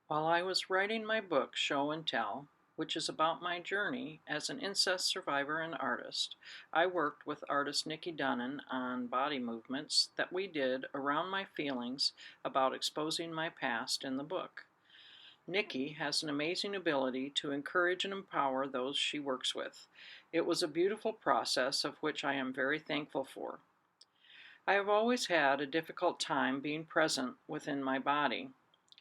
While I was writing my book, Show and Tell, which is about my journey as an incest survivor and artist, I worked with artist Nikki Dunnan on body movements that we did around my feelings about exposing my past in the book. Nikki has an amazing ability to encourage and empower those she works with. It was a beautiful process of which I am very thankful for. I have always had a difficult time being present within my body.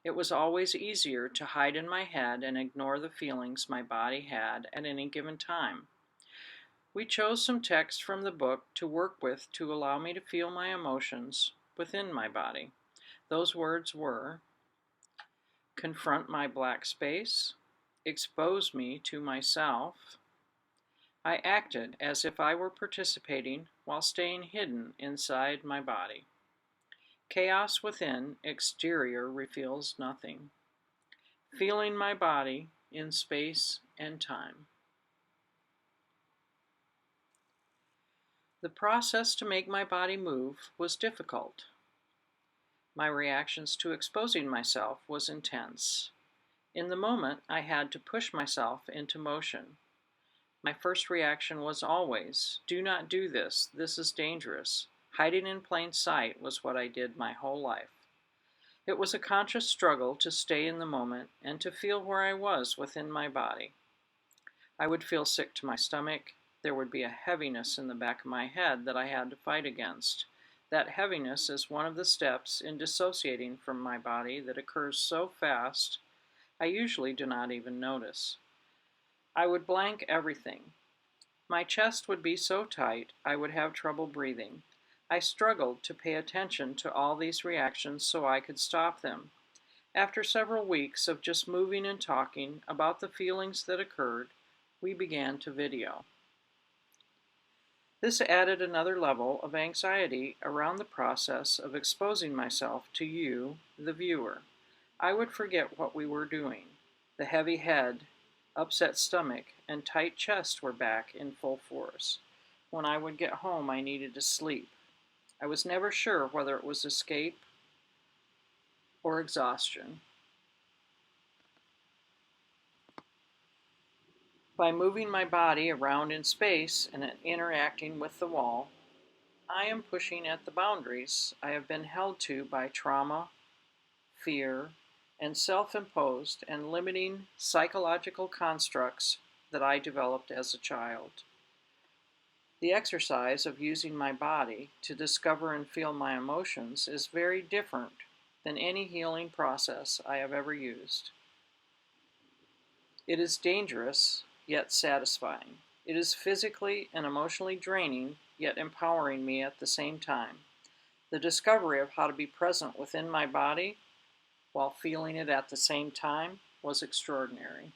It was always easier to hide in my head and ignore the feelings my body had at any given time. We chose some text from the book to work with to allow me to feel my emotions within my body. Those words were: confront my black space, expose me to myself. I acted as if I were participating while staying hidden inside my body. Chaos within, exterior reveals nothing. Feeling my body in space and time. The process to make my body move was difficult. My reactions to exposing myself was intense. In the moment, I had to push myself into motion. My first reaction was always, do not do this, this is dangerous. Hiding in plain sight was what I did my whole life. It was a conscious struggle to stay in the moment and to feel where I was within my body. I would feel sick to my stomach. There would be a heaviness in the back of my head that I had to fight against. That heaviness is one of the steps in dissociating from my body that occurs so fast, I usually do not even notice. I would blank everything. My chest would be so tight I would have trouble breathing. I struggled to pay attention to all these reactions so I could stop them. After several weeks of just moving and talking about the feelings that occurred, we began to video. This added another level of anxiety around the process of exposing myself to you, the viewer. I would forget what we were doing. The heavy head, upset stomach, and tight chest were back in full force. When I would get home, I needed to sleep. I was never sure whether it was escape or exhaustion. By moving my body around in space and interacting with the wall, I am pushing at the boundaries I have been held to by trauma, fear, and self-imposed and limiting psychological constructs that I developed as a child. The exercise of using my body to discover and feel my emotions is very different than any healing process I have ever used. It is dangerous, yet satisfying. It is physically and emotionally draining, yet empowering me at the same time. The discovery of how to be present within my body while feeling it at the same time was extraordinary.